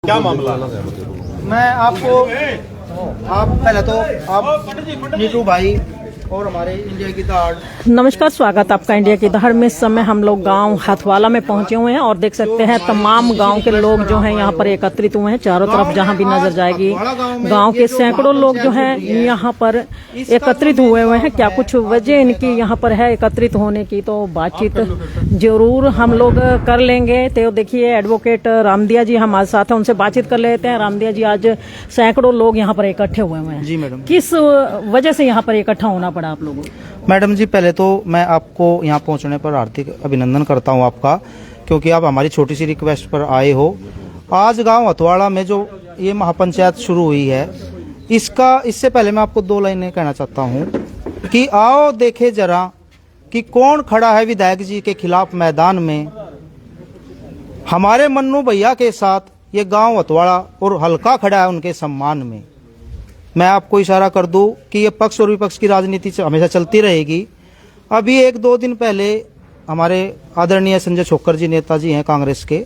क्या मामला? मैं आपको आप पहले तो आप नीटू भाई और हमारे इंडिया की दहाड़। नमस्कार, स्वागत आपका इंडिया की दहाड़ में। इस समय हम लोग गांव हथवाला में पहुंचे हुए हैं और देख सकते हैं तमाम गांव के लोग जो हैं यहाँ पर एकत्रित हुए हैं। चारों तरफ जहां भी नजर जाएगी गांव के सैकड़ों लोग जो हैं यहाँ पर एकत्रित हुए हैं। क्या कुछ वजह इनकी यहाँ पर है एकत्रित होने की, तो बातचीत जरूर हम लोग कर लेंगे। तो देखिए एडवोकेट रामदिया जी हमारे साथ हैं, उनसे बातचीत कर लेते हैं। रामदिया जी, आज सैकड़ों लोग यहाँ पर इकट्ठे हुए हैं। जी मैडम, किस वजह से यहाँ पर इकट्ठा होना पड़ा आप लोगों को? मैडम जी, पहले तो मैं आपको यहाँ पहुँचने पर हार्दिक अभिनंदन करता हूँ आपका, क्योंकि आप हमारी छोटी सी रिक्वेस्ट पर आए हो। आज गांव हथवाड़ा में जो ये महापंचायत शुरू हुई है, इससे पहले मैं आपको 2 लाइनें कहना चाहता हूँ कि आओ देखे जरा कि कौन खड़ा है विधायक जी के खिलाफ मैदान में। हमारे मन्नू भैया के साथ ये गांव हथवाड़ा और हल्का खड़ा है उनके सम्मान में। मैं आपको इशारा कर दूं कि ये पक्ष और विपक्ष की राजनीति हमेशा चलती रहेगी। अभी 1-2 दिन पहले हमारे आदरणीय संजय छोक्कर जी, नेताजी हैं कांग्रेस के,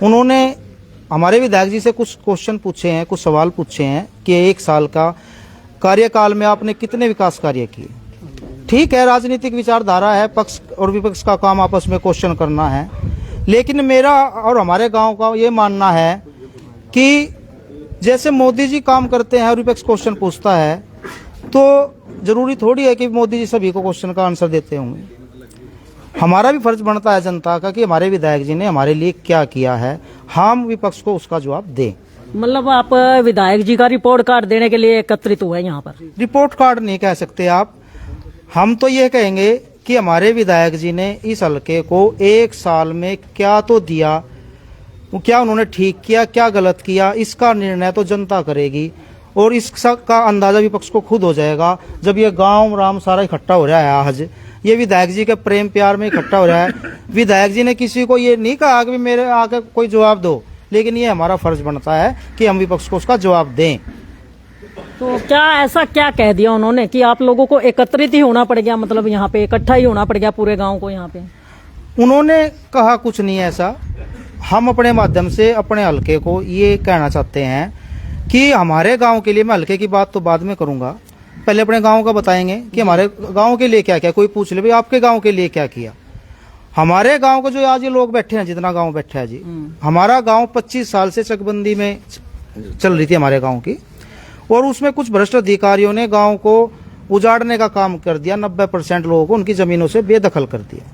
उन्होंने हमारे विधायक जी से कुछ क्वेश्चन पूछे हैं, कुछ सवाल पूछे हैं कि 1 साल का कार्यकाल में आपने कितने विकास कार्य किए। ठीक है, राजनीतिक विचारधारा है, पक्ष और विपक्ष का काम आपस में क्वेश्चन करना है, लेकिन मेरा और हमारे गाँव का ये मानना है कि जैसे मोदी जी काम करते हैं और विपक्ष क्वेश्चन पूछता है, तो जरूरी थोड़ी है कि मोदी जी सभी को क्वेश्चन का आंसर देते होंगे। हमारा भी फर्ज बनता है जनता का कि हमारे विधायक जी ने हमारे लिए क्या किया है, हम विपक्ष को उसका जवाब दें। मतलब आप विधायक जी का रिपोर्ट कार्ड देने के लिए एकत्रित हुए हैं यहाँ पर? रिपोर्ट कार्ड नहीं कह सकते आप, हम तो ये कहेंगे कि हमारे विधायक जी ने इस हल्के को 1 साल में क्या तो दिया, क्या उन्होंने ठीक किया, क्या गलत किया, इसका निर्णय तो जनता करेगी। और इसका अंदाजा विपक्ष को खुद हो जाएगा जब ये गांव राम सारा इकट्ठा हो रहा है। आज ये विधायक जी के प्रेम प्यार में इकट्ठा हो रहा है। विधायक जी ने किसी को ये नहीं कहा कि मेरे आके कोई जवाब दो, लेकिन ये हमारा फर्ज बनता है कि हम विपक्ष को उसका जवाब दें। तो क्या ऐसा क्या कह दिया उन्होंने कि आप लोगों को एकत्रित ही होना पड़ गया, मतलब यहाँ पे इकट्ठा ही होना पड़ गया पूरे गाँव को? यहाँ पे उन्होंने कहा कुछ नहीं ऐसा। हम अपने माध्यम से अपने हल्के को ये कहना चाहते हैं कि हमारे गांव के लिए, मैं हल्के की बात तो बाद में करूंगा, पहले अपने गांव का बताएंगे कि हमारे गांव के लिए क्या किया। कोई पूछ ले भाई आपके गांव के लिए क्या किया। हमारे गांव को जो आज ये लोग बैठे हैं, जितना गांव बैठा है जी, हमारा गांव 25 साल से चकबंदी में चल रही थी हमारे गांव की, और उसमें कुछ भ्रष्ट अधिकारियों ने गाँव को उजाड़ने का काम कर दिया। 90% लोगों को उनकी जमीनों से बेदखल कर दिया।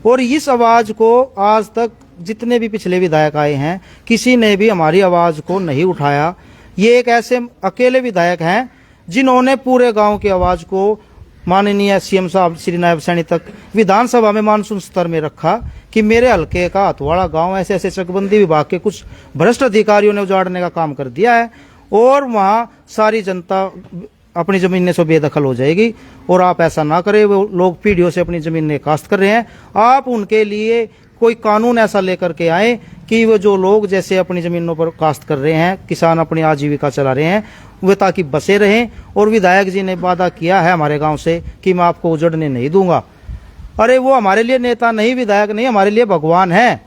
और इस आवाज को आज तक जितने भी पिछले विधायक आए हैं, किसी ने भी हमारी आवाज को नहीं उठाया। ये एक ऐसे अकेले विधायक हैं जिन्होंने पूरे गांव की आवाज को माननीय सीएम साहब श्री नायब सैनी तक विधानसभा में मानसून स्तर में रखा कि मेरे हल्के का हथवाड़ा गांव ऐसे ऐसे चकबंदी विभाग के कुछ भ्रष्ट अधिकारियों ने उजाड़ने का काम कर दिया है, और वहां सारी जनता अपनी जमीन से बेदखल हो जाएगी। और आप ऐसा ना करें। वो लोग पीढ़ियों से अपनी जमीन काश्त कर रहे हैं, आप उनके लिए कोई कानून ऐसा लेकर के आए कि वो जो लोग जैसे अपनी जमीनों पर काश्त कर रहे हैं, किसान अपनी आजीविका चला रहे हैं, वे ताकि बसे रहें। और विधायक जी ने वादा किया है हमारे गांव से कि मैं आपको उजड़ने नहीं दूंगा। अरे वो हमारे लिए नेता नहीं, विधायक नहीं, हमारे लिए भगवान है।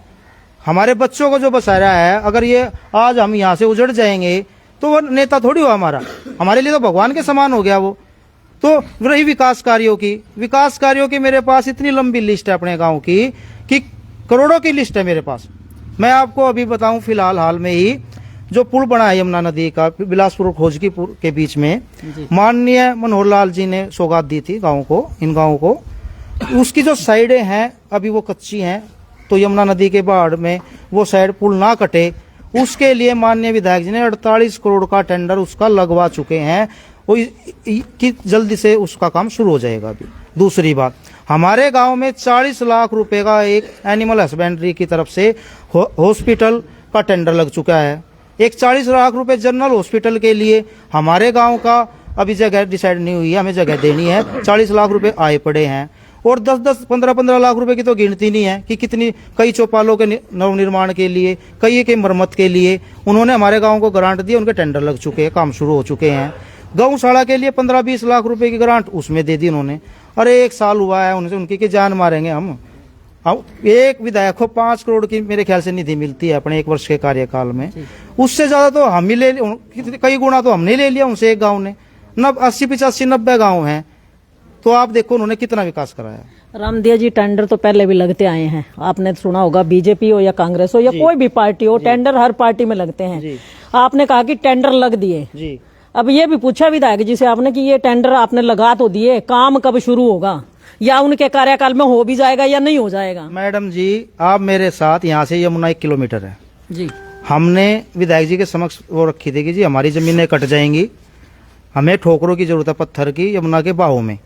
हमारे बच्चों को जो बसा रहा है, अगर ये आज हम यहाँ से उजड़ जाएंगे तो वो नेता थोड़ी हुआ हमारा, हमारे लिए तो भगवान के समान हो गया वो। तो रही विकास कार्यों की मेरे पास इतनी लंबी लिस्ट है अपने गाँव की कि करोड़ों की लिस्ट है मेरे पास। मैं आपको अभी बताऊं, फिलहाल हाल में ही जो पुल बना है यमुना नदी का बिलासपुर और खोजकीपुर के बीच में, माननीय मनोहर लाल जी ने सौगात दी थी गाँव को, इन गाँवों को। उसकी जो साइडें हैं अभी वो कच्ची हैं, तो यमुना नदी के बाढ़ में वो साइड पुल ना कटे, उसके लिए माननीय विधायक जी ने 48 करोड़ का टेंडर उसका लगवा चुके हैं, वो कि जल्दी से उसका काम शुरू हो जाएगा। अभी दूसरी बात, हमारे गांव में 40 लाख रुपए का एक एनिमल हस्बेंड्री की तरफ से हॉस्पिटल का टेंडर लग चुका है। एक 40 लाख रुपए जनरल हॉस्पिटल के लिए हमारे गांव का अभी जगह डिसाइड नहीं हुई है, हमें जगह देनी है। 40 लाख रुपए आए पड़े हैं, और 10-10, 15-15 लाख रुपए की तो गिनती नहीं है कि कितनी, कई चौपालों के नवनिर्माण के लिए, कई के मरम्मत के लिए उन्होंने हमारे गाँव को ग्रांट दी, उनके टेंडर लग चुके हैं, काम शुरू हो चुके हैं। गौशाला के लिए 15-20 लाख रुपए की ग्रांट उसमें दे दी उन्होंने। अरे 1 साल हुआ है उनसे, उनकी की जान मारेंगे हम। अब एक विधायक को 5 करोड़ की मेरे ख्याल से निधि मिलती है अपने 1 वर्ष के कार्यकाल में। उससे ज्यादा तो हम ही कई गुना तो हमने ले लिया उनसे। एक गांव ने 80 85 90 गांव हैं, तो आप देखो उन्होंने कितना विकास कराया। रामदिया जी, टेंडर तो पहले भी लगते आए हैं, आपने सुना होगा, बीजेपी हो या कांग्रेस हो या कोई भी पार्टी हो, टेंडर हर पार्टी में लगते हैं। आपने कहा कि टेंडर लग दिए जी। अब ये भी पूछा विधायक जी से आपने कि ये टेंडर आपने लगा तो दिए, काम कब शुरू होगा, या उनके कार्यकाल में हो भी जाएगा या नहीं हो जाएगा? मैडम जी, आप मेरे साथ यहाँ से यमुना 1 किलोमीटर है जी। हमने विधायक जी के समक्ष वो रखी थी कि जी हमारी जमीनें कट जाएंगी, हमें ठोकरों की जरूरत है, पत्थर की, यमुना के बाहों में।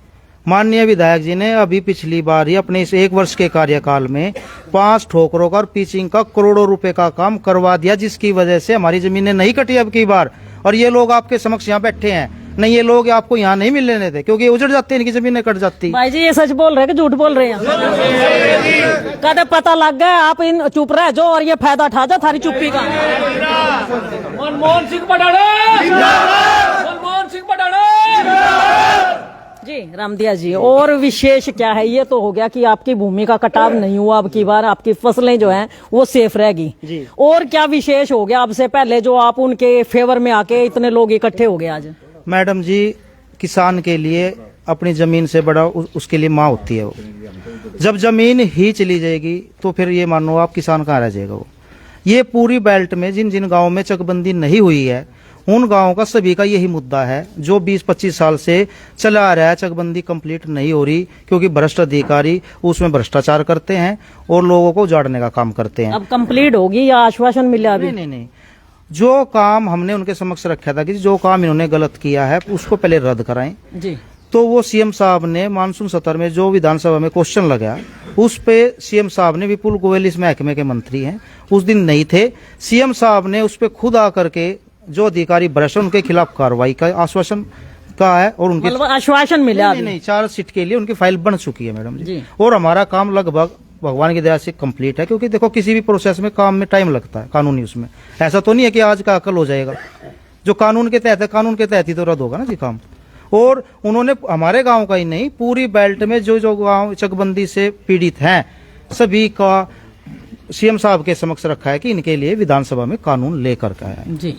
माननीय विधायक जी ने अभी पिछली बार ही अपने इस 1 वर्ष के कार्यकाल में 5 ठोकरों का और पिचिंग का करोड़ों रुपए का काम करवा दिया, जिसकी वजह से हमारी जमीनें नहीं कटी अब की बार। और ये लोग आपके समक्ष यहाँ बैठे हैं, नहीं ये लोग आपको यहाँ नहीं मिलने देते, क्योंकि उजड़ जाते हैं, इनकी जमीनें कट जाती। भाई जी, ये सच बोल रहे हैं कि झूठ बोल रहे हैं? कदे पता लग गया, आप इन चुप रह जो और ये फायदा उठा जा थारी चुप्पी का। मनमोहन सिंह पटाड़े, मनमोहन सिंह पटाड़े जी। रामदिया जी, और विशेष क्या है? ये तो हो गया कि आपकी भूमि का कटाव नहीं हुआ अब की बार, आपकी फसलें जो हैं वो सेफ रहेगी। और क्या विशेष हो गया अब से पहले जो आप उनके फेवर में आके इतने लोग इकट्ठे हो गए आज? मैडम जी, किसान के लिए अपनी जमीन से बड़ा उसके लिए माँ होती है। वो जब जमीन ही चली जाएगी तो फिर ये मानो आप किसान कहाँ रह जाएगा वो। ये पूरी बेल्ट में जिन जिन गाँव में चकबंदी नहीं हुई है, उन गांवों का सभी का यही मुद्दा है, जो 20-25 साल से चला आ रहा है। चकबंदी कंप्लीट नहीं हो रही क्योंकि भ्रष्ट अधिकारी उसमें भ्रष्टाचार करते हैं और लोगों को उजाड़ने का काम करते हैं। अब कंप्लीट होगी या आश्वासन मिला अभी? नहीं, जो काम हमने उनके समक्ष रखा था कि जो काम इन्होंने गलत किया है उसको पहले रद्द कराएं जी। तो वो सीएम साहब ने मानसून सत्र में जो विधानसभा में क्वेश्चन लगा, उस पे सीएम साहब ने, विपुल गोयल इस महकमे के मंत्री हैं, उस दिन नहीं थे, सीएम साहब ने उस पे खुद आकर के जो अधिकारी भ्रष्ट उनके खिलाफ कार्रवाई का आश्वासन का है। और उनके मतलब आश्वासन मिला? नहीं, 4 सीट के लिए उनकी फाइल बन चुकी है मैडम जी। और हमारा काम लगभग भगवान की दया से कंप्लीट है, क्योंकि देखो किसी भी प्रोसेस में काम में टाइम लगता है कानूनी, उसमें ऐसा तो नहीं है कि आज का कल हो जाएगा। जो कानून के तहत है, कानून के तहत ही तो रद्द होगा ना जी काम। और उन्होंने हमारे गांव का ही नहीं, पूरी बेल्ट में जो जो गांव चकबंदी से पीड़ित हैं सभी का सीएम साहब के समक्ष रखा है कि इनके लिए विधानसभा में कानून लेकर के आया जी।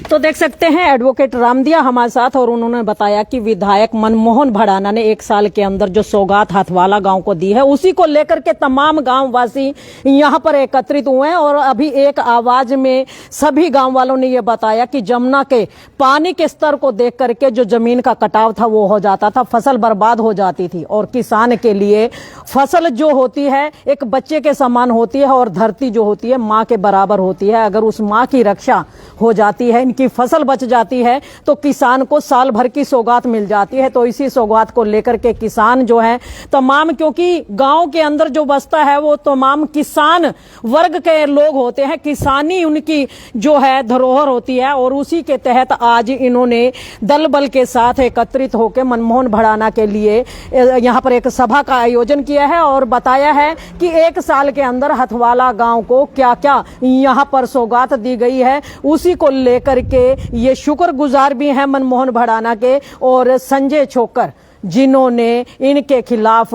तो देख सकते हैं एडवोकेट रामदिया हमारे साथ, और उन्होंने बताया कि विधायक मनमोहन भड़ाना ने 1 साल के अंदर जो सौगात हाथवाला गांव को दी है, उसी को लेकर के तमाम गांव वासी यहां पर एकत्रित हुए हैं। और अभी एक आवाज में सभी गांव वालों ने यह बताया कि जमुना के पानी के स्तर को देख करके जो जमीन का कटाव था वो हो जाता था, फसल बर्बाद हो जाती थी। और किसान के लिए फसल जो होती है एक बच्चे के समान होती है, और धरती जो होती है माँ के बराबर होती है। अगर उस माँ की रक्षा हो जाती है, इनकी फसल बच जाती है, तो किसान को साल भर की सौगात मिल जाती है। तो इसी सौगात को लेकर के किसान जो है तमाम, क्योंकि गांव के अंदर जो बसता है वो तमाम किसान वर्ग के लोग होते हैं, किसानी उनकी जो है धरोहर होती है। और उसी के तहत आज इन्होंने दल बल के साथ एकत्रित होकर मनमोहन भड़ाना के लिए यहां पर एक सभा का आयोजन किया है और बताया है कि 1 साल के अंदर हथवाला गांव को क्या क्या यहां पर सौगात दी गई है, उसी को लेकर के ये शुक्रगुजार भी हैं मनमोहन भड़ाना के और संजय छोकर, जिन्होंने इनके खिलाफ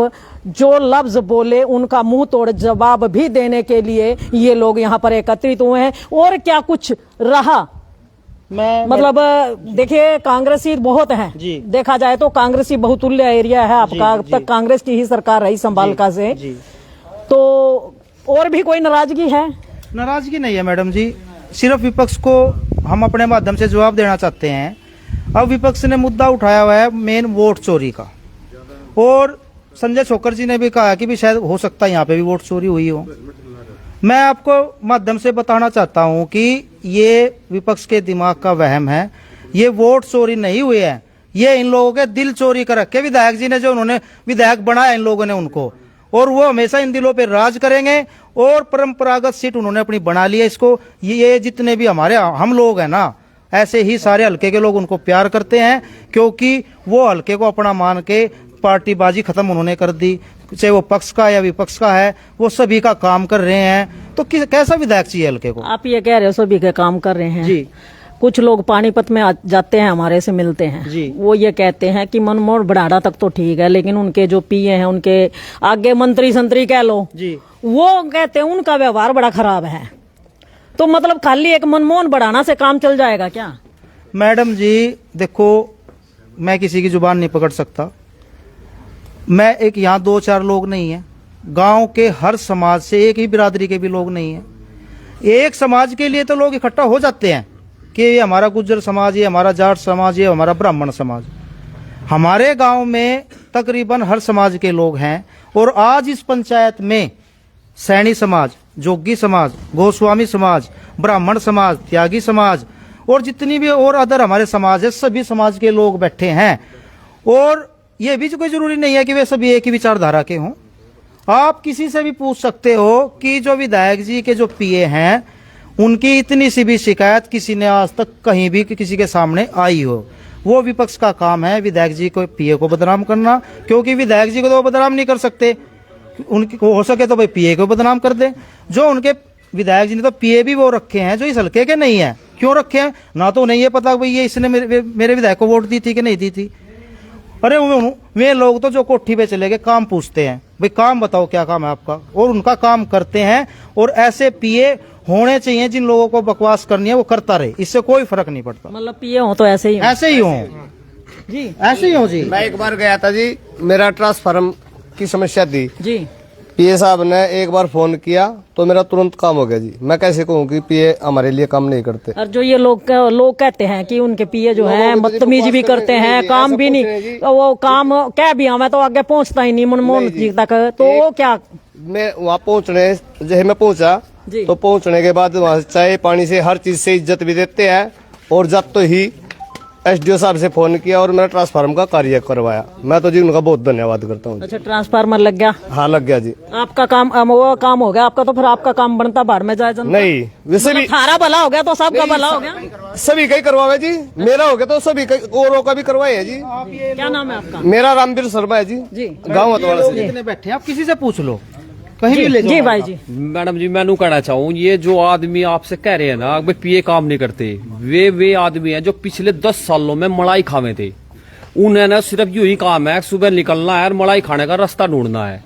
जो लफ्ज बोले उनका मुंह तोड़ जवाब भी देने के लिए ये लोग यहाँ पर एकत्रित हुए हैं। और क्या कुछ रहा, मतलब देखिए कांग्रेसी बहुत हैं, देखा जाए तो कांग्रेसी बहुतुल्य एरिया है आपका, अब तक कांग्रेस की ही सरकार रही संभालका से। तो और भी कोई नाराजगी है? नाराजगी नहीं है मैडम जी, सिर्फ विपक्ष को हम अपने माध्यम से जवाब देना चाहते हैं। अब विपक्ष ने मुद्दा उठाया हुआ है मेन वोट चोरी का, और संजय छोकर जी ने भी कहा कि भी शायद हो सकता है यहाँ पे भी वोट चोरी हुई हो। मैं आपको माध्यम से बताना चाहता हूँ कि ये विपक्ष के दिमाग का वहम है, ये वोट चोरी नहीं हुई है, ये इन लोगों के दिल चोरी कर रखे विधायक जी ने, जो उन्होंने विधायक बनाया इन लोगों ने उनको, और वो हमेशा इन दिलों पे राज करेंगे। और परंपरागत सीट उन्होंने अपनी बना ली है इसको। ये जितने भी हमारे हम लोग हैं ना, ऐसे ही सारे हल्के के लोग उनको प्यार करते हैं, क्योंकि वो हल्के को अपना मान के पार्टीबाजी खत्म उन्होंने कर दी, चाहे वो पक्ष का या विपक्ष का है, वो सभी का काम कर रहे हैं। तो कैसा विधायक चाहिए हल्के को? आप ये कह रहे हो सभी के काम कर रहे हैं जी। कुछ लोग पानीपत में जाते हैं, हमारे से मिलते हैं जी। वो ये कहते हैं कि मनमोहन बढ़ाड़ा तक तो ठीक है, लेकिन उनके जो पीए हैं, उनके आगे मंत्री संतरी कह लो जी, वो कहते हैं उनका व्यवहार बड़ा खराब है। तो मतलब खाली एक मनमोहन बढ़ाना से काम चल जाएगा क्या? मैडम जी देखो, मैं किसी की जुबान नहीं पकड़ सकता। मैं एक यहाँ 2-4 लोग नहीं है, गांव के हर समाज से, एक ही बिरादरी के भी लोग नहीं है। एक समाज के लिए तो लोग इकट्ठा हो जाते हैं कि ये हमारा गुज्जर समाज, ये हमारा जाट समाज, ये हमारा ब्राह्मण समाज। हमारे गांव में तकरीबन हर समाज के लोग हैं। और आज इस पंचायत में सैनी समाज, जोगी समाज, गोस्वामी समाज, ब्राह्मण समाज, त्यागी समाज और जितनी भी और अदर हमारे समाज है, सभी समाज के लोग बैठे हैं। और ये भी कोई जरूरी नहीं है कि वे सभी एक ही विचारधारा के हों। आप किसी से भी पूछ सकते हो कि जो विधायक जी के जो पीए हैं, उनकी इतनी सी भी शिकायत किसी ने आज तक कहीं भी किसी के सामने आई हो। वो विपक्ष का काम है विधायक जी को, पीए को बदनाम करना, क्योंकि विधायक जी को तो वो बदनाम नहीं कर सकते। उनकी हो सके तो भाई पीए को बदनाम कर दे। जो उनके विधायक जी ने तो पीए भी वो रखे हैं जो इस हल्के के नहीं है। क्यों रखे हैं? ना तो उन्हें ये पता भाई ये इसने मेरे विधायक को वोट दी थी कि नहीं दी थी। अरे वे लोग तो जो कोठी पे चले गए काम पूछते हैं, भाई काम बताओ क्या काम है आपका, और उनका काम करते हैं। और ऐसे पीए होने चाहिए जिन लोगों को बकवास करनी है वो करता रहे, इससे कोई फर्क नहीं पड़ता। मतलब पीए हो तो ऐसे ही हो। ऐसे ही हो जी, ऐसे ही हो जी। मैं एक बार गया था जी, मेरा ट्रांसफार्म की समस्या थी जी। पीए साहब ने एक बार फोन किया तो मेरा तुरंत काम हो गया जी। मैं कैसे कहूँ कि पीए हमारे लिए काम नहीं करते। और जो ये लोग कहते हैं कि उनके पीए जो है बदतमीजी भी करते हैं, काम भी नहीं, वो काम क्या भी हमें तो आगे पहुंचता ही नहीं मनमोहन जी तक, तो वो क्या? मैं वहाँ पहुँचने जैसे मैं पहुँचा जी। तो पहुँचने के बाद वहाँ चाय पानी से हर चीज से इज्जत भी देते हैं। और जब तो ही एसडीओ साहब से फोन किया और मेरा ट्रांसफार्मर का कार्य करवाया। मैं तो जी उनका बहुत धन्यवाद करता हूँ। अच्छा, ट्रांसफार्मर लग गया? हाँ लग गया जी। आपका काम वो काम हो गया आपका, तो फिर आपका काम बनता बाढ़ में जाए जनता? नहीं वैसे भी थारा भला हो गया तो सबका भला हो गया। सभी का ही करवावे जी, मेरा हो गया तो सभी औरों का भी करवाए है जी। क्या नाम है आपका? मेरा रामवीर शर्मा है जी, जी। गाँव मतवाड़ा से। जितने बैठे हैं आप किसी से पूछ लो, कहीं भी ले जी, जाओ। जी भाई जी। मैडम जी मैं कहना चाहूँ, ये जो आदमी आपसे कह रहे हैं ना भाई पीए काम नहीं करते, वे आदमी हैं जो पिछले 10 सालों में मलाई खावे थे। उन्हें ना सिर्फ यू ही काम है, सुबह निकलना है और मलाई खाने का रास्ता ढूंढना है।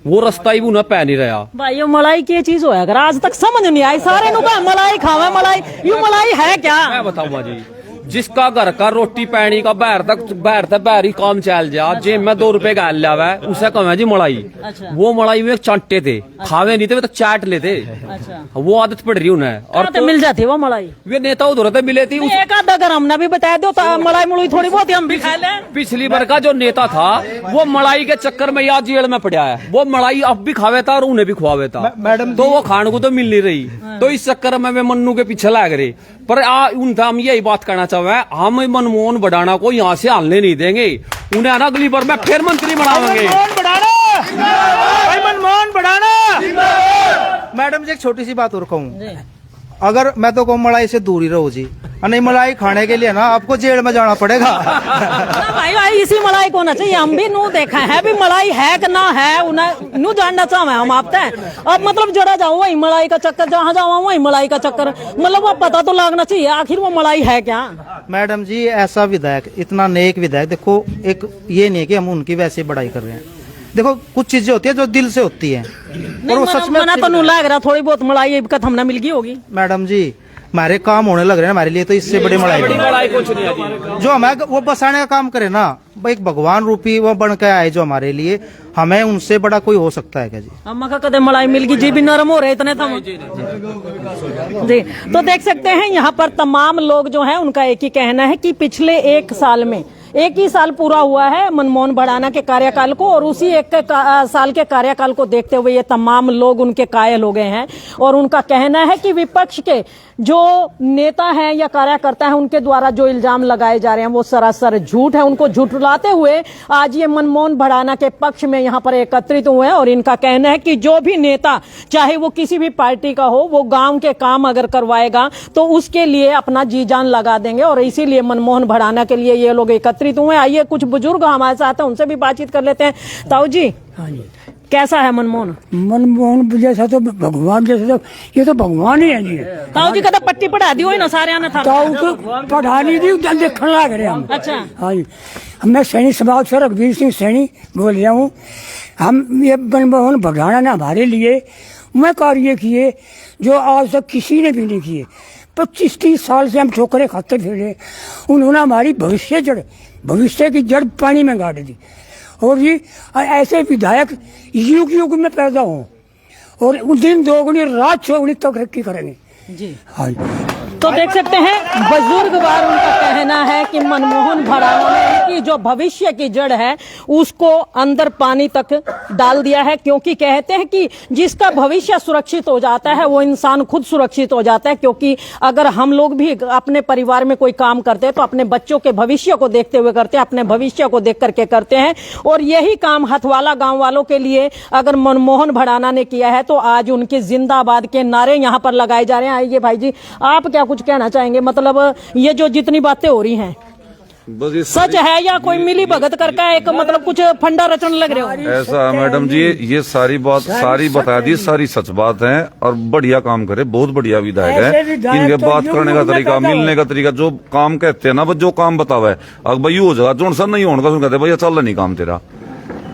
वो रास्ता ही उन्हें पै नहीं रहा। भाई ये मलाई की चीज हो, अगर आज तक समझ नहीं आई सारे नु मलाई खावे, मलाई यू मलाई है क्या? मैं बताऊंगा जी, जिसका घर का रोटी पैनी का बाहर ही काम चल जा, जेब में 2 रुपए गाल लावे उसे कहे जी मलाई। अच्छा। वो मलाई में चांटे थे, खावे नहीं थे, वे तो चाट लेते। अच्छा। वो आदत पड़ रही उन्हें। और तो मिल जाती वो मलाई, वे नेता उधर तो मिले थी। एक आधा अगर हमने भी बता दो तो मलाई मुलाई थोड़ी बहुत हम भी खा लें। पिछली बार का जो नेता था वो मलाई के चक्कर में या जेल में पड़ा है। वो मलाई अब भी खावे था और उन्हें भी खुआवे था। मैडम तो वो खाने को तो मिल नहीं रही, तो इस चक्कर में वे मन्नू के पीछे लग रहे। पर उनसे हम यही बात कहना चाहते हैं, हम मनमोहन बढ़ाना को यहाँ से हलने नहीं देंगे। उन्हें अगली बार में फिर मंत्री बनाएंगे। मनमोहन बढ़ाना। मैडम जी एक छोटी सी बात और कहूँ, अगर मैं तो कहूँ मलाई से दूर ही रहो जी, नहीं मलाई खाने के लिए ना आपको जेल में जाना पड़ेगा। ना भाई इसी मलाई को ना चाहिए, हम भी नू देखा है भी मलाई है कि ना है, उन्हें नू जानना चाहे हम आपते। अब मतलब जड़ा जाओ वही मलाई का चक्कर, जहाँ जाओ वही मलाई का चक्कर, मतलब वो पता तो लगना चाहिए आखिर वो मलाई है क्या। मैडम जी ऐसा विधायक, इतना नेक विधायक, देखो एक ये नहीं है कि हम उनकी वैसे बड़ाई कर रहे हैं। देखो कुछ चीजें होती है जो दिल से होती है और वो सच में मना तो नू लग रहा थोड़ी बहुत मलाई हमने मिल गई होगी। मैडम जी हमारे काम होने लग रहे हैं हमारे लिए, तो इससे बड़ी मलाई मलाई कुछ नहीं है। जो हमें वो बसाने का काम करे ना, एक भगवान रूपी वो बन के आए जो हमारे लिए, हमें उनसे बड़ा कोई हो सकता है क्या जी? अम्मा का कदम मलाई मिल गई, जी भी नरम हो रहे इतने थम जी। तो देख सकते हैं यहाँ पर तमाम लोग जो हैं उनका एक ही कहना है कि पिछले 1 साल में 1 ही साल पूरा हुआ है मनमोहन बढ़ाना के कार्यकाल को, और उसी 1 साल के कार्यकाल को देखते हुए ये तमाम लोग उनके कायल हो गए हैं। और उनका कहना है कि विपक्ष के जो नेता हैं या कार्यकर्ता हैं उनके द्वारा जो इल्जाम लगाए जा रहे हैं वो सरासर झूठ है। उनको झुठलाते हुए आज ये मनमोहन बढ़ाना के पक्ष में यहाँ पर एकत्रित हुए हैं। और इनका कहना है कि जो भी नेता चाहे वो किसी भी पार्टी का हो, वो गांव के काम अगर करवाएगा तो उसके लिए अपना जी जान लगा देंगे। और इसीलिए मनमोहन बढ़ाना के लिए ये लोग एकत्रित हुए। आइए कुछ बुजुर्ग हमारे साथ हैं, उनसे भी बातचीत कर लेते हैं। ताऊ जी, हाँ जी, कैसा है मनमोहन? मनमोहन जैसा तो भगवान जैसा तो ये तो भगवान ही है जी। ताऊ जी कदा पट्टी पढ़ा दी हो ना सारे ने था ताऊ को पढ़ानी दी देखने लग रहे हम। अच्छा। हाँ जी, मैं सैनी समाज से रघुवीर सिंह सैनी बोल रहा हूँ। हम ये मनमोहन भगवान ने हमारे लिए मैं कार्य किए जो आज तक किसी ने भी नहीं किए। 25-30 साल से हम ठोकरे खाते फिरे, उन्होंने हमारी भविष्य की जड़ पानी में गाड़ दी। और ये ऐसे विधायक युग युग में पैदा हों और दिन दोगुनी रात चौगुनी तक तरक्की करेंगे जी। हाँ। तो देख सकते हैं बुजुर्गवार उनका कहना है कि मनमोहन भड़ाना ने उनकी जो भविष्य की जड़ है उसको अंदर पानी तक डाल दिया है, क्योंकि कहते हैं कि जिसका भविष्य सुरक्षित हो जाता है वो इंसान खुद सुरक्षित हो जाता है। क्योंकि अगर हम लोग भी अपने परिवार में कोई काम करते हैं तो अपने बच्चों के भविष्य को देखते हुए करते हैं, अपने भविष्य को देख करके करते हैं। और यही काम हथवाला गांव वालों के लिए अगर मनमोहन भड़ाना ने किया है तो आज उनके जिंदाबाद के नारे यहाँ पर लगाए जा रहे हैं। आइए भाई जी, आप क्या कुछ कहना चाहेंगे? मतलब ये जो जितनी बातें हो रही हैं सच है या कोई मिली भगत करके एक मतलब कुछ फंडा रचन लग रहे हो? ऐसा है मैडम जी, ये सारी बात सारी बता दी, सारी सच बात है और बढ़िया काम करे, बहुत बढ़िया विधायक है। इनके बात करने का तरीका, मिलने का तरीका, जो काम कहते हैं ना, जो काम बतावा है अगर भाई हो जाएगा जो नहीं होने का कहते भाई चल नहीं काम तेरा,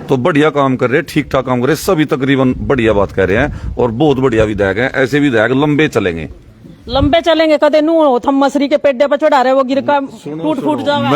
तो बढ़िया काम कर रहे, ठीक ठाक काम कर रहे, सभी तकरीबन बढ़िया बात कह रहे हैं और बहुत बढ़िया विधायक है। ऐसे विधायक लंबे चलेंगे, लंबे चलेंगे। कदे नू हो थम मसरी के पेड्डे पर चढ़ा रहे वो गिर का टूट फूट जाएगा।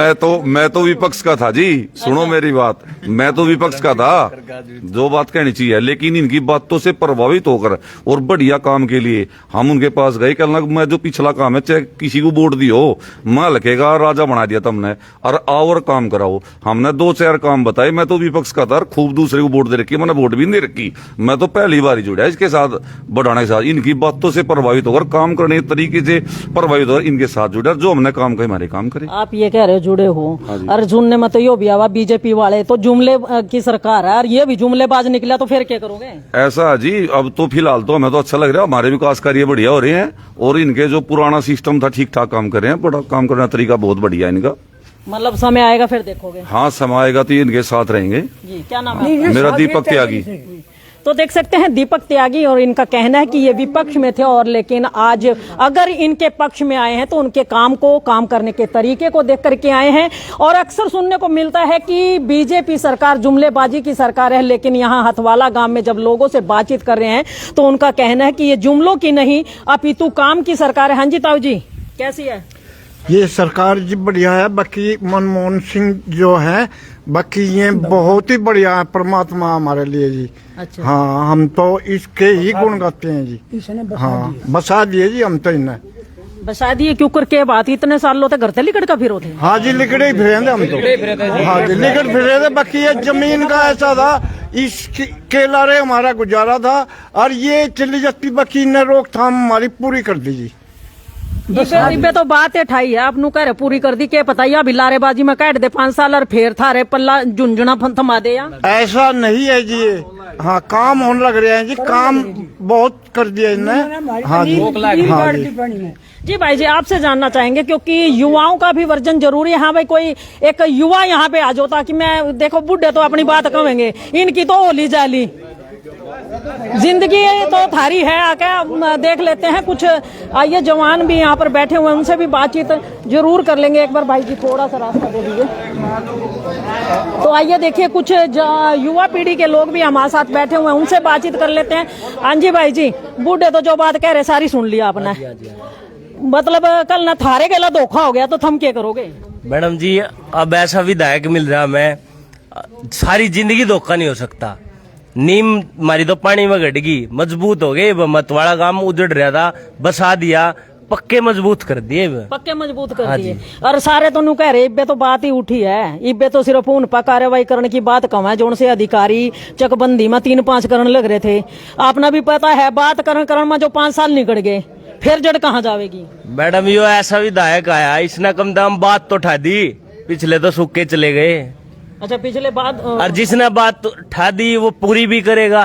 मैं तो विपक्ष का था जी, सुनो मेरी बात, मैं तो विपक्ष का था, जो बात कहनी चाहिए। लेकिन इनकी बातों से प्रभावित होकर और बढ़िया काम के लिए हम उनके पास गए। कहना मैं जो पिछला काम है चाहे किसी को वोट दियो, मैं लखेगा राजा बना दिया तुमने और आओ और काम कराओ। हमने 2-4 काम बताए। मैं तो विपक्ष का था, खूब दूसरे को वोट दे रखी, मैंने वोट भी नहीं रखी। मैं तो पहली बार ही जुड़ा इसके साथ, बढ़ाने के साथ। इनकी बातों से प्रभावित होकर काम करने तरीके से प्रभावित होकर इनके साथ जुड़ा, जो हमने काम करे हमारे काम करे। आप ये कह रहे हो जुड़े हो, और जुड़ने में तो यो भी आवा बीजेपी वाले तो जुमले की सरकार है और ये भी जुमलेबाज निकला, तो फिर क्या करोगे? ऐसा जी, अब तो फिलहाल तो हमें तो अच्छा लग रहा है, हमारे विकास कार्य बढ़िया हो रहे हैं और इनके जो पुराना सिस्टम था ठीक ठाक काम कर रहे हैं। बड़ा काम करने का तरीका बहुत बढ़िया है इनका। मतलब समय आएगा फिर देखोगे? हाँ, समय आएगा तो इनके साथ रहेंगे जी। क्या नाम है? मेरा दीपक त्यागी। तो देख सकते हैं दीपक त्यागी, और इनका कहना है कि ये विपक्ष में थे और लेकिन आज अगर इनके पक्ष में आए हैं तो उनके काम को, काम करने के तरीके को देख करके आए हैं। और अक्सर सुनने को मिलता है कि बीजेपी सरकार जुमलेबाजी की सरकार है, लेकिन यहाँ हथवाला गांव में जब लोगों से बातचीत कर रहे हैं तो उनका कहना है कि ये जुमलों की नहीं अपितु काम की सरकार है। हाँ जी ताऊ जी, कैसी है ये सरकार? जी बढ़िया है। बाकी मनमोहन सिंह जो है, बाकी ये बहुत ही बढ़िया है, परमात्मा हमारे लिए जी। अच्छा। हाँ, हम तो इसके ही गुण गाते हैं जी। हाँ, बसा दिए जी हम तो इन्हें। बसा दिए क्यों करके बात? इतने साल होते घर से लिकड़ का फिर होते? हाँ जी, लिकड़े ही फिरे थे हम तो। हाँ जी, लिकड़ फिरे थे। बाकी ये जमीन का ऐसा था, इसके लारे हमारा गुजारा था और ये चली जाती, बाकी ने रोकथाम हमारी पूरी कर दी जी। इबे तो बात है ठाई है, आपनू कह रहे पूरी कर दी के पता या बिलारेबाजी में काट दे 5 साल और फिर थारे पल्ला झुंझुना थमा दे या? ऐसा नहीं है जी। हाँ, काम होने लग रहे हैं जी, काम बहुत कर दिया इन्हें। हाँ जी, हाँ जी। जी भाई जी, आपसे जानना चाहेंगे क्योंकि युवाओं का भी वर्जन जरूरी है। हाँ भाई, कोई एक युवा यहाँ पे आ जाओ ताकि मैं देखो, बुढ़े तो अपनी बात कहेंगे, इनकी तो होली जाली जिंदगी तो थारी है। आके देख लेते हैं कुछ। आइए, जवान भी यहाँ पर बैठे हुए हैं, उनसे भी बातचीत जरूर कर लेंगे। एक बार भाई जी थोड़ा सा रास्ता दे दीजिए। तो आइए देखिए, कुछ युवा पीढ़ी के लोग भी हमारे साथ बैठे हुए हैं, उनसे बातचीत कर लेते हैं। हाँ जी भाई जी, बूढ़े तो जो बात कह रहे सारी सुन लिया आपने। मतलब कल ना थारे के ला धोखा हो गया तो थम क्या करोगे? मैडम जी, अब ऐसा विधायक मिल रहा, मैं सारी जिंदगी धोखा नहीं हो सकता। नीम मारी तो पानी में घट गई, मजबूत हो गए। मतवाड़ा गांव उजड़ रहा था, बसा दिया, पक्के मजबूत कर दिए, पक्के मजबूत कर दिए। और सारे तो कह रहे इब्बे तो बात ही उठी है, इब्बे तो सिर्फ उन पर कार्रवाई करने की बात कम है जो उनसे अधिकारी चकबंदी में 3-5 करने लग रहे थे। आपने भी पता है बात करने में जो 5 साल निकल गए, फिर जड़ कहाँ जाएगी? मैडम, यो ऐसा विधायक आया, इसने कम दाम बात तो उठा दी, पिछले तो सूखे चले गए। अच्छा, पिछले बात और जिसने बात उठा दी वो पूरी भी करेगा,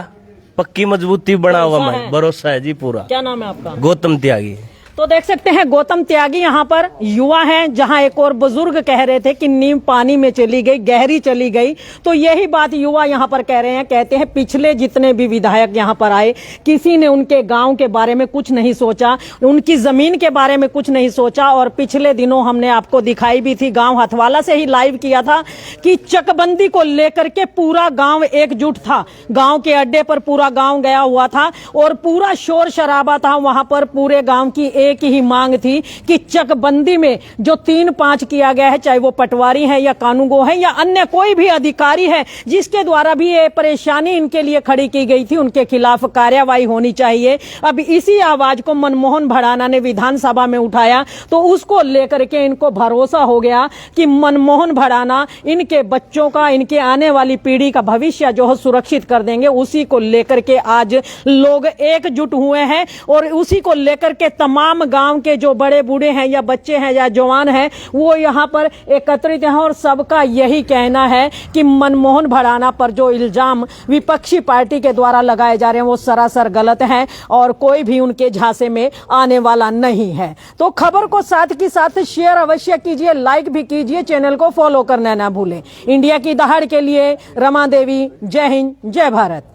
पक्की मजबूती बना हुआ, भरोसा है जी पूरा। क्या नाम है आपका? गौतम त्यागी। तो देख सकते हैं गौतम त्यागी यहाँ पर युवा हैं, जहां एक और बुजुर्ग कह रहे थे कि नीम पानी में चली गई, गहरी चली गई। तो यही बात युवा यहाँ पर कह रहे हैं। कहते हैं पिछले जितने भी विधायक यहाँ पर आए, किसी ने उनके गांव के बारे में कुछ नहीं सोचा, उनकी जमीन के बारे में कुछ नहीं सोचा। और पिछले दिनों हमने आपको दिखाई भी थी, गांव हथवाला से ही लाइव किया था कि चकबंदी को लेकर के पूरा गांव एकजुट था। गांव के अड्डे पर पूरा गांव गया हुआ था और पूरा शोर शराबा था वहां पर। पूरे गांव की एक ही मांग थी कि चकबंदी में जो 3-5 किया गया है, चाहे वो पटवारी है या कानूगो है या अन्य कोई भी अधिकारी है जिसके द्वारा भी ये परेशानी इनके लिए खड़ी की गई थी, उनके खिलाफ कार्यवाही होनी चाहिए। अब इसी आवाज को मनमोहन भड़ाना ने विधानसभा में उठाया तो उसको लेकर के इनको भरोसा हो गया कि मनमोहन भड़ाना इनके बच्चों का, इनके आने वाली पीढ़ी का भविष्य जो है सुरक्षित कर देंगे। उसी को लेकर के आज लोग एकजुट हुए हैं और उसी को लेकर के तमाम गांव के जो बड़े बूढ़े हैं या बच्चे हैं या जवान हैं वो यहां पर एकत्रित हैं। और सबका यही कहना है कि मनमोहन भड़ाना पर जो इल्जाम विपक्षी पार्टी के द्वारा लगाए जा रहे हैं वो सरासर गलत हैं और कोई भी उनके झांसे में आने वाला नहीं है। तो खबर को साथ के साथ शेयर अवश्य कीजिए, लाइक भी कीजिए, चैनल को फॉलो करना ना भूलें। इंडिया की दहाड़ के लिए रमा देवी, जय हिंद, जय भारत।